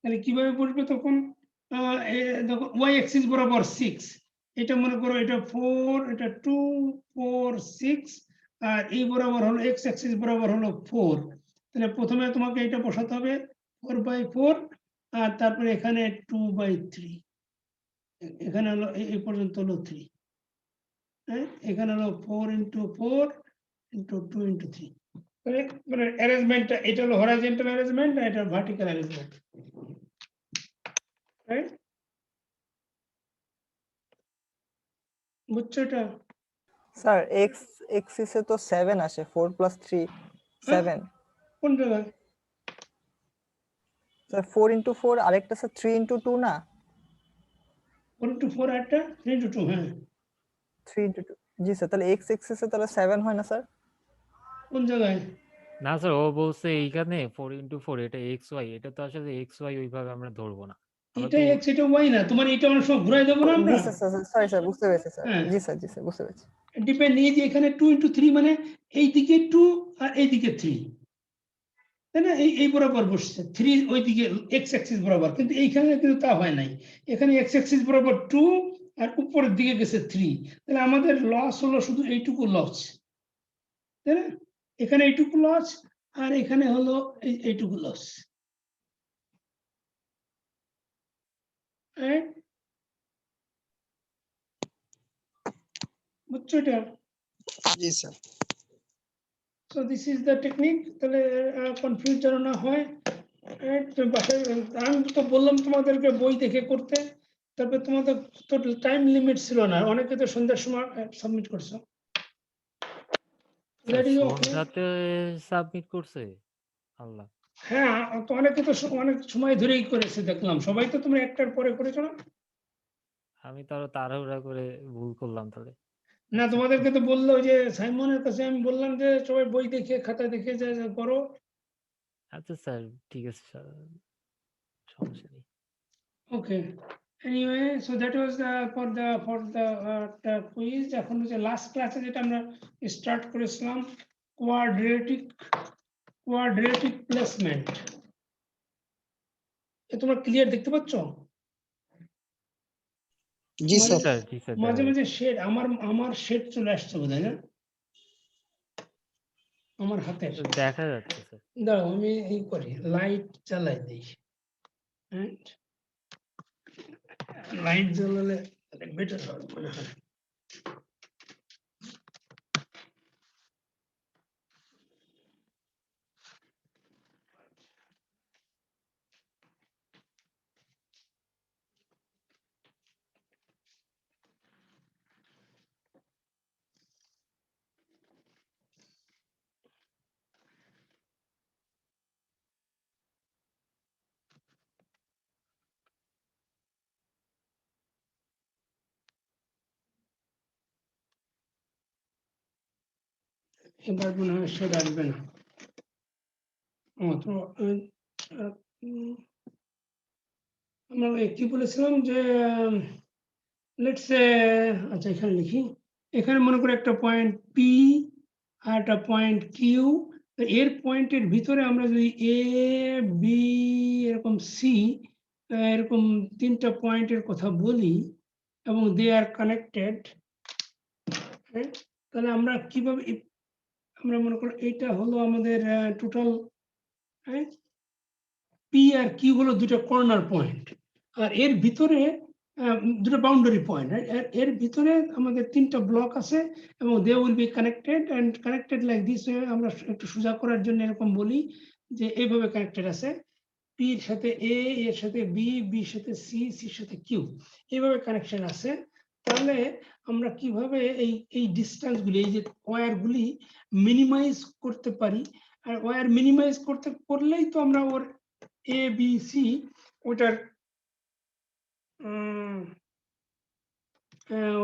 তাহলে কিভাবে বসবে তখন? দেখো ওয়াই অ্যাক্সিস বরাবর 6, এটা মনে করো এটা 4, এটা 2, 4, 6 আর এই বরাবর হলো এক্স অ্যাক্সিস বরাবর হলো 4। তাহলে প্রথমে তোমাকে এটা বসাতে হবে 4x4 আর তারপরে এখানে 2/3, এখানে হলো এই পর্যন্ত হলো 3, হ্যাঁ এখানে হলো 4x4 × 2 × 3। মানে অ্যারেঞ্জমেন্টটা এটা হলো হরাইজন্টাল অ্যারেঞ্জমেন্ট আর এটা ভার্টিক্যাল অ্যারেঞ্জমেন্ট, রাইট? বুঝছো এটা? স্যার এক্স এক্সিসে তো 7 আসে, 4 + 3 7। কোন জায়গায়? স্যার 4 × 4 আরেকটা স্যার 3 × 2 না? 4x4 একটা 3x2, হ্যাঁ 3 × 2, জি স্যার। তাহলে এক্স এক্সিসে তাহলে 7 হয় না স্যার? কোন জায়গায়? না স্যার, ও বলছে এইখানে 4x4 এটা এক্স ওয়াই, এটা তো আসলে এক্স ওয়াই ওইভাবে আমরা ধরবো না, আমরা এটা তো x এটা y না, তোমার এটা অনেক সময় ঘুরাই দেবো না আমরা, জি স্যার, সরি স্যার, বুঝতে পেরেছি স্যার। হ্যাঁ জি স্যার, জি স্যার, বুঝতে পেরেছি। ডিপেন্ড নিয়ে যে এখানে 2x3 মানে এইদিকে 2 আর এইদিকে 3, তাই না? এই বরাবর বসছে 3 ওইদিকে এক্স অ্যাক্সিস বরাবর, কিন্তু এইখানে কিন্তু তা হয় নাই। এখানে এক্স অ্যাক্সিস বরাবর 2 আর উপরের দিকে গেছে 3, তাহলে আমাদের লস হলো শুধু এইটুকু লস, তাই না? এখানে এইটুকু লস আর এখানে হলো এইটুকু লস, রাইট? বুঝছো এটা? জি sir. So this is the technique. তাহলে কনফিউজ যেন না হয়। আমি তো বললাম তোমাদেরকে বই দেখে করতে, তারপরে তোমাদের তো টাইম লিমিট ছিল না, অনেকে তো সন্ধ্যার সময় সাবমিট করছো। Sir That is okay. সন্ধ্যাতে সাবমিট করছে? আল্লাহ। হ্যাঁ, তো অনেকে তো অনেক সময় ধরেই করেছে দেখলাম, সবাই তো তোমরা একটার পরে করেছো না? আমি তো আরো তাড়াহুড়া করে ভুল করলাম তাহলে। না, আচ্ছা, তোমাদেরকে তো বললো যে সাইমনের কাছে আমি বললাম যে সবাই বই দেখে খাতা দেখে যা যা করো। আচ্ছা স্যার, ঠিক আছে স্যার, সমস্যা নেই। Okay. Anyway, so that was for the quiz. এখন হচ্ছে লাস্ট ক্লাসে যেটা আমরা স্টার্ট করেছিলাম, কোয়াড্রেটিক প্লেসমেন্ট। তোমরা ক্লিয়ার দেখতে পাচ্ছ? জি জি স্যার। স্যার, জি স্যার, মাঝে দেখা মাঝে যাচ্ছে। শেড আমার শেড চলে আসছে বোধহয় না আমার হাতের। দেখা যাচ্ছে স্যার। দাঁড়াও আমি এই করি, লাইট জ্বালাই দিই। লাইট জ্বালালে বেটার হবে মনে হয়। এবার মনে হয় শেড আসবে না। তো আমরা কি বলেছিলাম যে লেটস আচ্ছা এখানে লিখি, এখানে মনে করে একটা পয়েন্ট পি আর একটা পয়েন্ট কিউ, এর পয়েন্টের ভিতরে আমরা যদি এ বি এরকম সি এরকম তিনটা পয়েন্টের কথা বলি এবং দে আর কানেক্টেড, তাহলে আমরা কিভাবে আমরা মনে করি এটা হলো আমাদের টোটাল পি আর কিউ হলো দুটো কর্নার পয়েন্ট, আর এর ভিতরে দুটো বাউন্ডারি পয়েন্ট, এর ভিতরে আমাদের তিনটা ব্লক আছে এবং they will be connected and connected like this. আমরা একটু সোজা করার জন্য এরকম বলি যে এইভাবে কানেক্টেড আছে, পি এর সাথে এ, এর সাথে বি, বি এর সাথে সি, সির সাথে কিউ, এইভাবে কানেকশন আছে। তাহলে আমরা কিভাবে এই ডিসটেন্স গুলি, এই যে ওয়্যার গুলি মিনিমাইজ করতে পারি, আর ওয়্যার মিনিমাইজ করতে করলেই তো আমরা ওর এ বি সি ওটার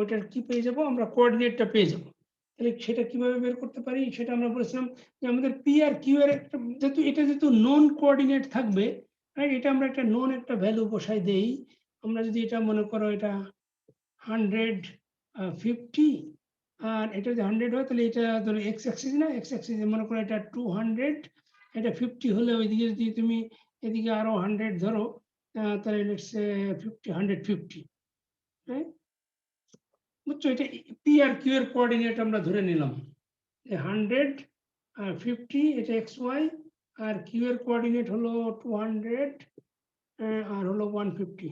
ওটার কি পেয়ে যাব, আমরা কোঅর্ডিনেটটা পেয়ে যাব। তাহলে সেটা কিভাবে বের করতে পারি, সেটা আমরা বলেছিলাম যে আমাদের পি আর কিউ এর একটা যেহেতু নন কোঅর্ডিনেট থাকবে, এটা আমরা একটা নন একটা ভ্যালু বসাই দেই। আমরা যদি এটা মনে করো এটা 150 আর এটা যদি 100 হয়, তাহলে এটা ধরো এক্স অ্যাক্সিস না, এক্স অ্যাক্সিস মনে করো এটা 200, এটা 50 হলে ওইদিকে যদি তুমি এদিকে আরো 100 ধরো, তাহলে লেটস সে 150, হ্যাঁ বুঝছো? এটা পি আর কিউ এর কোঅর্ডিনেট আমরা ধরে নিলাম 100 আর 50, এটা এক্স ওয়াই, আর কিউ এর কোঅর্ডিনেট হলো 200 আর হলো 150,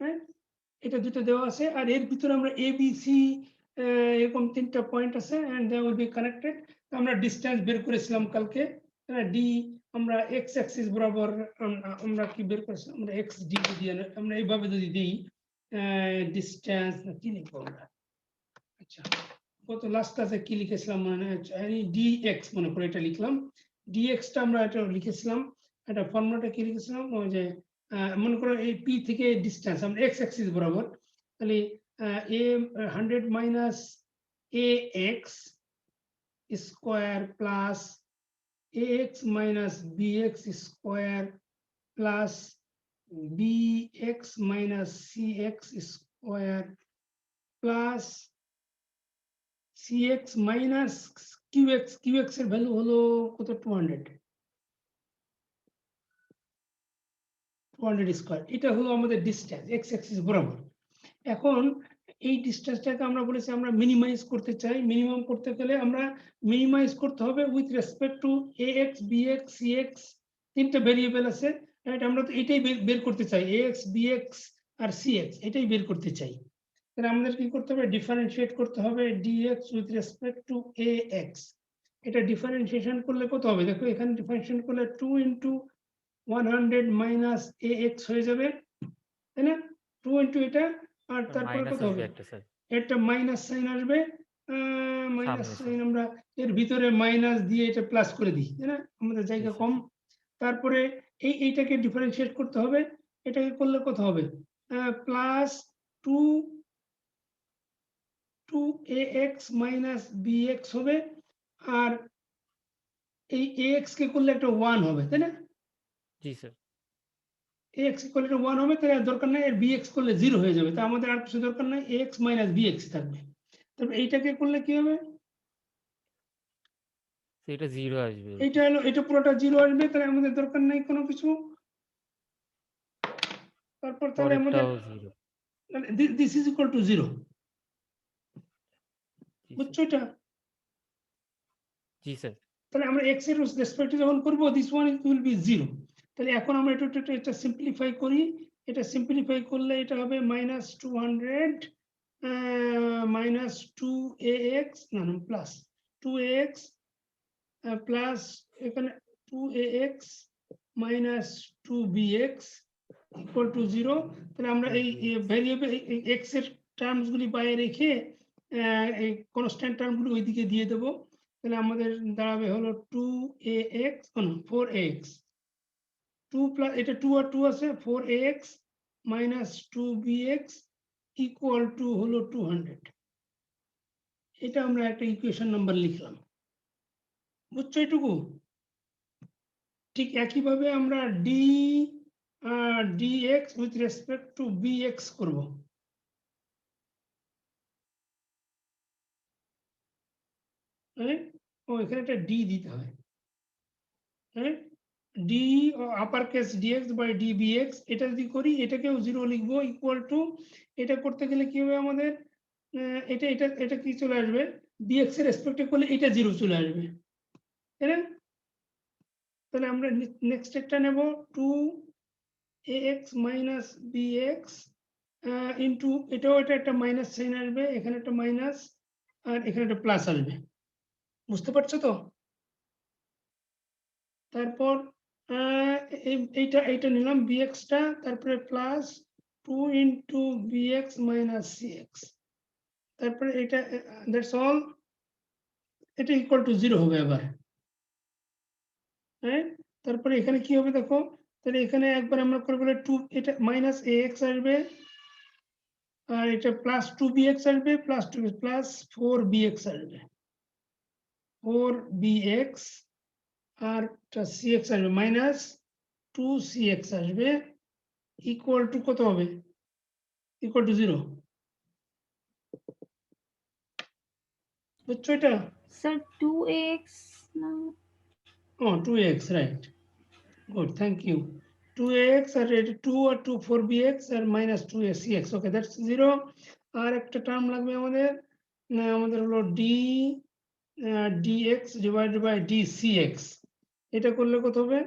হ্যাঁ এটা দুটো দেওয়া আছে। আর এর ভিতরে আমরা এ বি সি এরকম তিনটা পয়েন্ট আছে and they will be connected. আমরা ডিসটেন্স বের করেছিলাম কালকে, ডি আমরা এক্স অ্যাক্সিস বরাবর আমরা কি বের করেছিলাম, আমরা এক্স ডি দিয়ে আমরা এইভাবে যদি দিই ডিসটেন্স কি লিখবো আমরা, আচ্ছা কত লাস্ট ক্লাসে কি লিখেছিলাম মনে নেই, ডি এক্স মনে করে এটা লিখলাম, ডি এক্সটা আমরা এটা লিখেছিলাম, এটা ফর্মুলাটা কি লিখেছিলাম ওই যে মনে করো এই পি থেকে ডিসটেন্স আমরা এক্স অ্যাক্সিস বরাবর, তাহলে A 100 minus A X square plus A X minus B X square plus B X minus C X square plus cx minus qx, qx এর ভ্যালু হলো কত 200 স্কয়ার, এটা হলো আমাদের ডিসটেন্স এক্স অ্যাক্সিস বরাবর। এখন এই ডিসটেন্সটাকে আমরা বলেছি আমরা মিনিমাইজ করতে চাই, মিনিমাম করতে গেলে আমরা মিনিমাইজ করতে হবে with respect to ax bx cx, তিনটা ভেরিয়েবল আছে, রাইট? আমরা তো এটাই বের করতে চাই, ax bx আর cx এটাই বের করতে চাই। তাহলে আমাদের কি করতে হবে, ডিফারেন্সিয়েট করতে হবে dx with respect to ax, এটা ডিফারেন্সিয়েশন করলে কত হবে? দেখো এখানে ডিফারেন্সিয়েশন করলে 2 ইন্টু 100 মাইনাস ax হয়ে যাবে, তাই না? 2 ইন্টু এটা, আর তারপরে মাইনাস কত আসবে হবে? একটা স্যার একটা মাইনাস সাইন আসবে, মাইনাস সামনে, সাইন আমরা এর ভিতরে মাইনাস দিয়ে এটা প্লাস করে দিই, তাই না? আমাদের জায়গা স্যার। কম। তারপরে এইটাকে ডিফারেন্সিয়েট করতে হবে, এটাকে করলে কত হবে? প্লাস 2ax মাইনাস bx হবে, আর এই ax কে করলে একটা 1 হবে, তাই না? জি স্যার। ax ইকুয়াল টু 1 হবে, তাহলে আর দরকার নাই, এর bx করলে 0 হয়ে যাবে, তা আমাদের আর কিছু দরকার নাই, ax মাইনাস bx থাকবে। তারপর এইটাকে করলে কি হবে? তো এটা 0 আসবে। এটা হলো, এটা পুরোটা 0 আসবে, তাহলে আমাদের দরকার নাই কোনো কিছু। তারপর তাহলে আমাদের পরেরটাও 0। This is equal two 0, G sir. বুঝছো এটা? জি স্যার। তাহলে আমরা x এর রেসপেক্টে যখন করব, দিস ওয়ান উইল বি 0। তাহলে এখন আমরা এটা সিম্পলিফাই করি, এটা সিম্পলিফাই করলে এটা হবে মাইনাস 200 মাইনাস 2ax, না না প্লাস 2ax প্লাস এখানে 2ax minus 2bx equal to 0। তাহলে আমরা এই ভ্যারিয়েবল x এর টার্মস গুলি বাইরে রেখে এই কনস্ট্যান্ট টার্মগুলো ওইদিকে দিয়ে দেবো। তাহলে আমাদের দাঁড়াবে হলো 2ax, 4ax, 2 প্লাস এটা 2 আর 2 আছে, 4ax minus 2bx equal to হলো 200। এটা আমরা একটা ইকুয়েশন নাম্বার লিখলাম, বুঝছো এটুকু? ঠিক একইভাবে আমরা dx with respect to bx করব। ও এখানে একটা d দিতে হয়, হ্যাঁ, d upper case dx by dbx, এটা যদি করি এটাকেও 0 লিখবো, ইকুয়াল টু, এটা করতে গেলে কি হবে আমাদের? এটা এটা এটা কি চলে আসবে? dx এর রেসপেক্টে করলে এটা 0 চলে আসবে, তাই না? তাহলে আমরা নেক্সট একটা নেব 2ax মাইনাস bx ইন্টু, এটাও এটা একটা মাইনাস সাইন আসবে, এখানে একটা মাইনাস আর এখানে একটা প্লাস আসবে, বুঝতে পারছো তো? তারপর এইটা নিলাম bx টা, তারপরে plus 2 into bx minus cx, তারপরে এটা, দ্যাটস অল। এটা ইকুয়াল টু 0 হবে আবার, হ্যাঁ। তারপরে এখানে কি হবে দেখো, তাহলে এখানে একবার আমরা করে বলে 2, এটা মাইনাস ax আসবে, আর এটা প্লাস 2bx আসবে, প্লাস 2 প্লাস 4bx আসবে, 4bx, আর cx আসবে মাইনাস 2cx আসবে, ইকুয়াল টু কত হবে? ইকুয়াল টু 0, বুঝছো এটা? স্যার 2x না? ও 2x, right, good, thank you. 2x আর এটা 2 আর 2 4bx R minus 2cx, okay, that's 0। আর একটা টার্ম লাগবে আমাদের, আমাদের হলো dx ডিভাইডেড বাই dcx। এটা করলে কত হবে?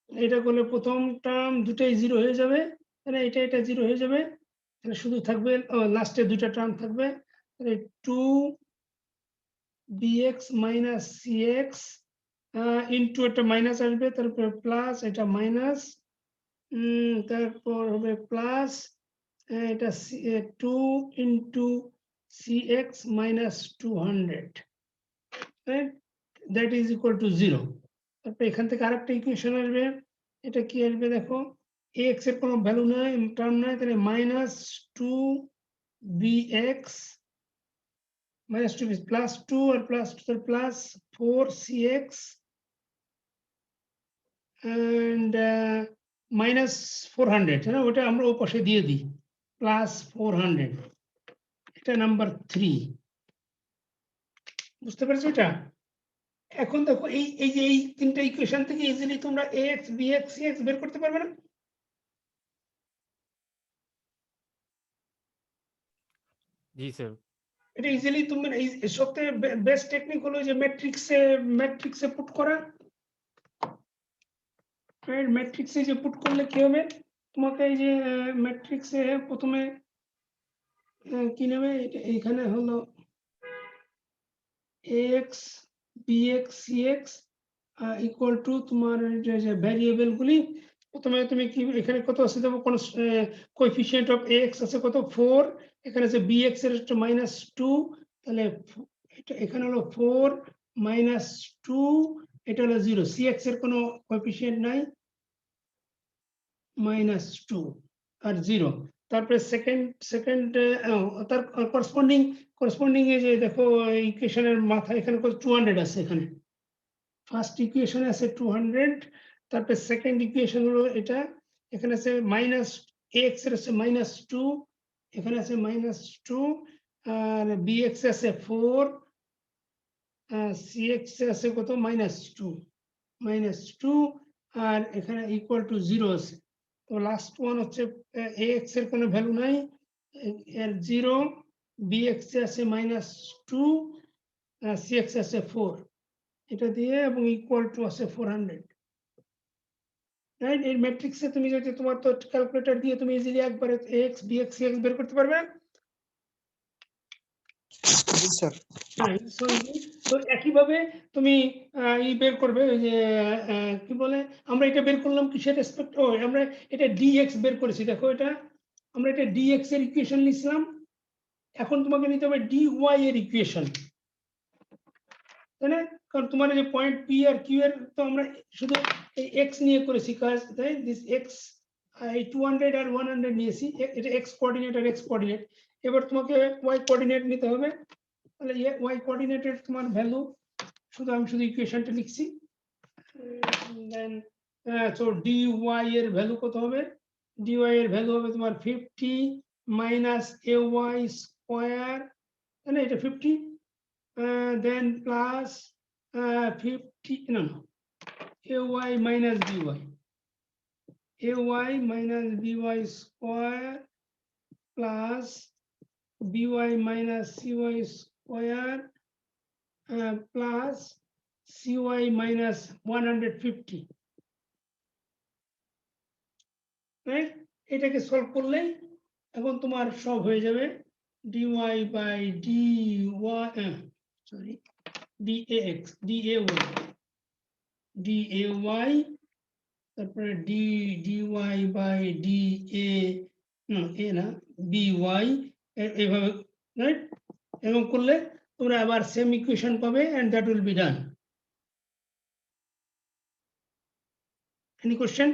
এটা করলে প্রথম টার্ম দুটাই 0 হয়ে যাবে, তাহলে এটা 0 হয়ে যাবে, তাহলে শুধু থাকবে লাস্টে দুটা টার্ম থাকবে, তাহলে 2bx মাইনাস cx ইন্টু একটা মাইনাস আসবে, তারপরে প্লাস, এটা মাইনাস, তারপর হবে প্লাস, এটা 2 into cx minus 200, that is equal two 0। তারপরে এখান থেকে আরেকটা ইকুয়েশন আসবে, এটা কি আসবে দেখো, x এর কোনো ভ্যালু নাই, টার্ম নাই, তাহলে মাইনাস 2bx মাইনাস 2 প্লাস 2 আর plus 2 plus 4cx and minus 400, হ্যাঁ, ওটা আমরা ও পাশে দিয়ে দিই, প্লাস 400, এটা নাম্বার 3, বুঝতে পেরেছো এটা? এখন দেখো এই যে এই তিনটা ইকুয়েশন থেকে ইজিলি তোমরা ax bx cx বের করতে পারবে না? জি স্যার। এটা ইজিলি তুমি, এই সবথেকে বেস্ট টেকনিক হলো যে ম্যাট্রিক্সে পুট করা। ম্যাট্রিক্সে যে পুট করলে কি হবে, তোমাকে এই যে ম্যাট্রিক্সে প্রথমে কি নেবে, এইখানে হলো ax bx cx equal to তোমার যে ভ্যারিয়েবল গুলি প্রথমে তুমি কি এখানে কত আছে দেখো কোন কোএফিসিয়েন্ট অফ x আছে কত 4 এখানে আছে bx এর -2 তাহলে এটা এখানে হলো 4 -2 এটা হলো 0 cx এর কোনো কোএফিসিয়েন্ট নাই -2 আর 0 তারপরে সেকেন্ড তার করসপন্ডিং এ যে দেখো ইকুয়েশনের মাথা এখানে কত 200 আছে এখানে ফার্স্ট ইকুয়েশনে আছে 200 তারপরে সেকেন্ড ইকুয়েশন হলো এটা এখানে আছে -x এর আছে -2 এখানে আছে -2 আর bx আছে 4 cx আছে কত -2 আর এখানে ইকুয়াল টু 0 আছে তো লাস্ট ওয়ান হচ্ছে ax এর কোনো ভ্যালু নাই এর 0 bx আছে -2 cx আছে 4 এটা দিয়ে এবং ইকুয়াল টু আছে 400 রাইট এই ম্যাট্রিক্সে তুমি যদি তোমার তো ক্যালকুলেটর দিয়ে তুমি ইজিলি একবারে x bx cx বের করতে পারবে জি স্যার। হ্যাঁ তো একইভাবে তুমি ই বের করবে ওই যে কি বলে আমরা এটা বের করলাম কিসের রেসপেক্ট ও আমরা এটা dx বের করেছি দেখো এটা আমরা এটা dx এর ইকুয়েশন লিখলাম এখন তোমাকে নিতে হবে dy এর ইকুয়েশন তাই না কারণ তোমার যে পয়েন্ট p আর q এর তো আমরা শুধু এই x নিয়ে করেছি কাজ তাই দিস x এই 200 আর 100 নিয়েছি এটা x কোঅর্ডিনেট আর x কোঅর্ডিনেট এবার তোমাকে y কোঅর্ডিনেট নিতে হবে তাহলে y কোঅর্ডিনেটের তোমার ভ্যালু আমি শুধু ইকুয়েশনটা লিখছি দেন সো dy এর ভ্যালু কত হবে dy এর ভ্যালু হবে তোমার 50 - ay স্কয়ার তাই না এটা 50 then plus 50 no ay minus by square plus by minus cy square plus cy minus 150 right এটাকে সলভ করলেই এখন তোমার সব হয়ে যাবে dy by dy sorry dax day তারপরে dy by da no a না by এইভাবে রাইট এবং করলে তোমরা আবার সেম ইকুয়েশন পাবে and that will be done any question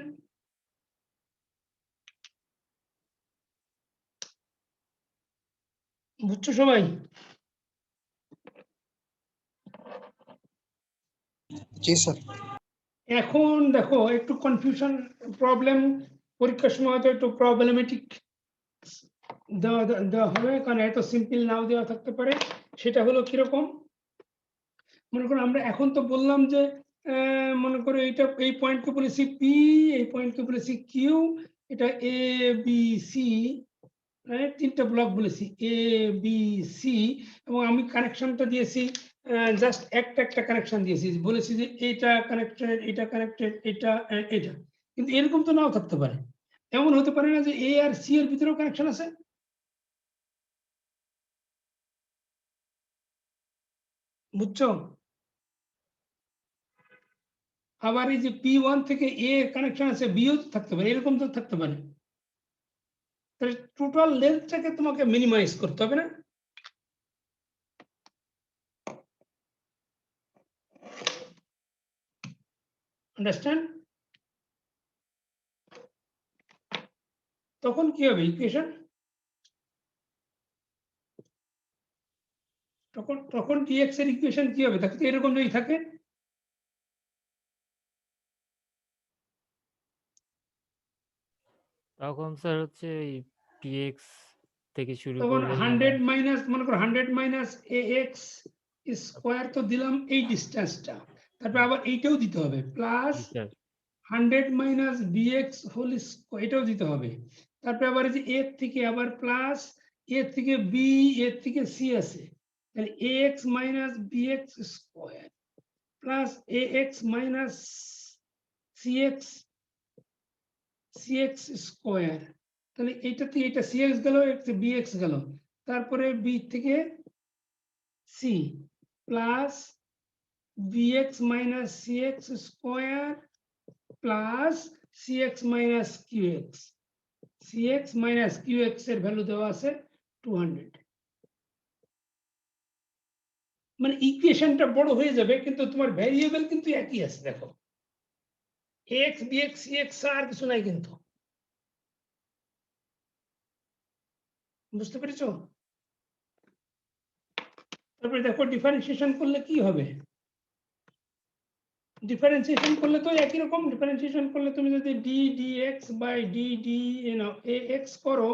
বুঝছো সবাই জি স্যার। এখন দেখো একটু কনফিউশন প্রবলেম পরীক্ষার সময় হয়তো একটু প্রবলেমেটিক দেওয়া হবে কারণ এত সিম্পল নাও দেওয়া থাকতে পারে সেটা হলো কিরকম মনে করো আমরা এখন তো বললাম যে মনে করো এটা এই পয়েন্টকে বলেছি পি এই পয়েন্টকে বলেছি কিউ এটা এ বি সি তিনটা ব্লক বলেছি এ বি সি এবং আমি কানেকশনটা দিয়েছি জাস্ট একটা কানেকশন দিয়েছি বলেছি যে এটা কানেক্টেড এটা কানেক্টেড এটা এটা কিন্তু এরকম তো নাও থাকতে পারে এমন হতে পারে না যে এ আর সি এর ভিতরেও কানেকশন আছে বুঝছো আবার এই যে P1 থেকে A কানেকশন আছে বিও থাকতে পারে এরকম তো থাকতে পারে তাহলে টোটাল লেন্থটাকে তোমাকে মিনিমাইজ করতে হবে না আন্ডারস্ট্যান্ড তখন কি হবে ইকুয়েশন তখন dx এর ইকুয়েশন কি হবে তাকে এরকম যদি থাকে তখন স্যার হচ্ছে এই px থেকে শুরু তখন করলে 100 মাইনাস মনে করো 100 মাইনাস ax স্কয়ার তো দিলাম এই ডিসটেন্সটা তারপর আবার এইটাও দিতে হবে প্লাস জি sir 100 minus bx whole square এটাও দিতে হবে তারপর আবার এই যে a থেকে আবার প্লাস a থেকে b a থেকে c আছে তাহলে ax minus bx square plus ax minus cx square তাহলে এইটা থেকে এটা cx গেল এটা bx গেল তারপরে b থেকে c plus bx minus cx square plus cx minus qx, cx minus qx এর ভ্যালু দেওয়া আছে 200। মানে ইকুয়েশনটা বড় হয়ে যাবে কিন্তু তোমার ভ্যারিয়েবল কিন্তু একই আছে। দেখো x bx cx আর কিছু নাই কিন্তু, বুঝতে পেরেছো? তারপরে দেখো ডিফারেন্সিয়েশন করলে কি হবে, ডিফারেন্সিয়েশন করলে তো একই রকম। ডিফারেন্সিয়েশন করলে তুমি যদি d dx by d d ax করো,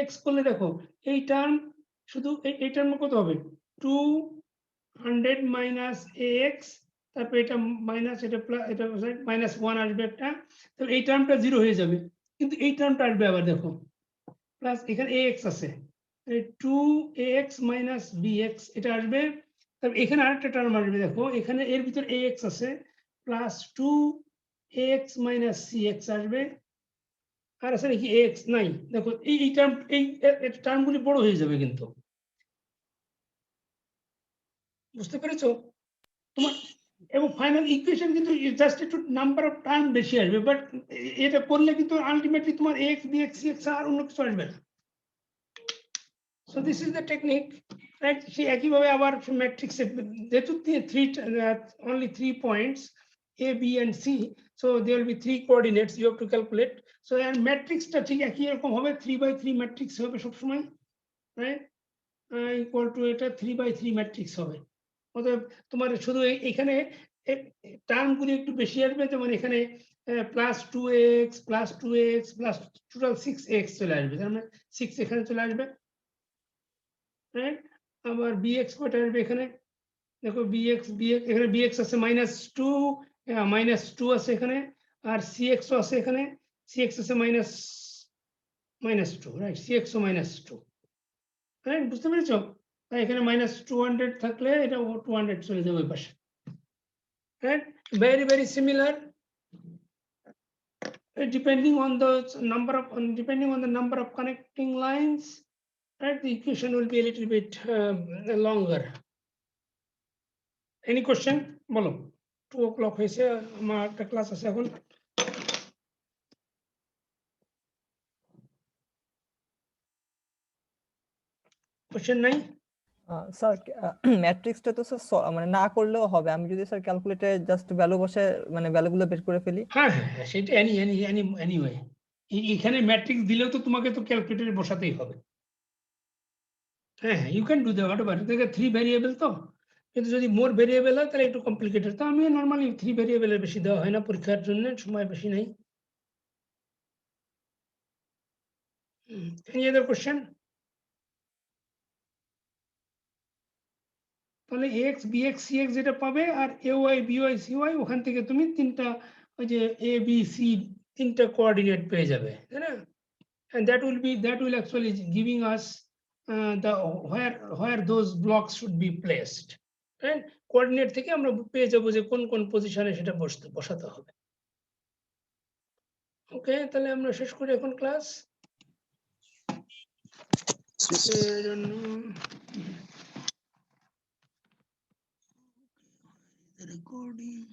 x করলে দেখো এই টার্ম শুধু এই টার্ম কত হবে 200 মাইনাস ax, তারপরে এটা মাইনাস এটা প্লাস এটা মাইনাস 1 আসবে একটা, তো এই টার্মটা 0 হয়ে যাবে। কিন্তু এই টার্মটা আসবে আবার দেখো প্লাস এখানে ax আছে 2ax মাইনাস bx এটা আসবে। তারপর এখানে আরেকটা টার্ম আসবে দেখো এখানে এর ভিতর ax আছে প্লাস 2ax মাইনাস cx আসবে। আর আছে নাকি ax নাই, দেখো এই টার্ম এই টার্মগুলি বড় হয়ে যাবে কিন্তু, বুঝতে পেরেছো তোমার? এবং ফাইনাল ইকুয়েশন কিন্তু জাস্ট একটু নাম্বার অফ টার্ম বেশি আসবে, বাট এটা করলে কিন্তু আলটিমেটলি তোমার ax bx cx আর অন্য কিছু আসবে না। So this is the technique, right? সেই একইভাবে আবার ম্যাট্রিক্সে যেহেতু only 3 points a b and c, so there will be 3 coordinates you have to calculate. So and ম্যাট্রিক্সটা ঠিক একই রকম হবে 3/3 ম্যাট্রিক্স হবে সব সময়, right? Equal to এটা 3/3 ম্যাট্রিক্স হবে। অতএব তোমার শুধু এখানে টার্মগুলি একটু বেশি আসবে, যেমন এখানে plus 2x plus total 6x চলে আসবে, তার মানে 6 এখানে চলে আসবে। আবার bx কত আসবে এখানে দেখো bx এখানে bx আছে -2 আছে এখানে, আর cx আছে এখানে, cx আছে -2, রাইট? cx ও -2, রাইট? বুঝতে পেরেছো? তাই এখানে -200 থাকলে এটা 200 চলে যাবে ওই পাশে, right? very similar, depending on the number of connecting lines, right? The equation will be a little bit longer. Any question? বলো, 2 o'clock হয়েছে, আমার একটা ক্লাস আছে এখন। কোশ্চেন নাই? স্যার ম্যাট্রিক্সটা তো স্যার মানে না করলেও হবে, আমি যদি স্যার ক্যালকুলেটরে জাস্ট ভ্যালু বসে মানে ভ্যালুগুলো বের করে ফেলি। হ্যাঁ সেটা এনিওয়ে এখানে ম্যাট্রিক্স দিলেও তো তোমাকে তো ক্যালকুলেটরে বসাতেই হবে। হ্যাঁ you can do that, whatever. দেখো 3 ভেরিয়েবল তো, কিন্তু যদি মোর ভেরিয়েবল হয় তাহলে একটু কমপ্লিকেটেড। তো আমি নরমালি 3 ভেরিয়েবলের বেশি দেওয়া হয় না, পরীক্ষার জন্য সময় বেশি নেই। Any other question? তাহলে x bx cx যেটা পাবে, আর ay by cy ওখান থেকে তুমি তিনটা ওই যে a b c তিনটা কোঅর্ডিনেট পেয়ে যাবে, তাই না? and that will actually giving us the where those blocks should be placed, right? Coordinate থেকে আমরা পেয়ে যাবো যে কোন কোন পজিশনে সেটা বসাতে হবে। ওকে, তাহলে আমরা শেষ করি এখন ক্লাস। Recording.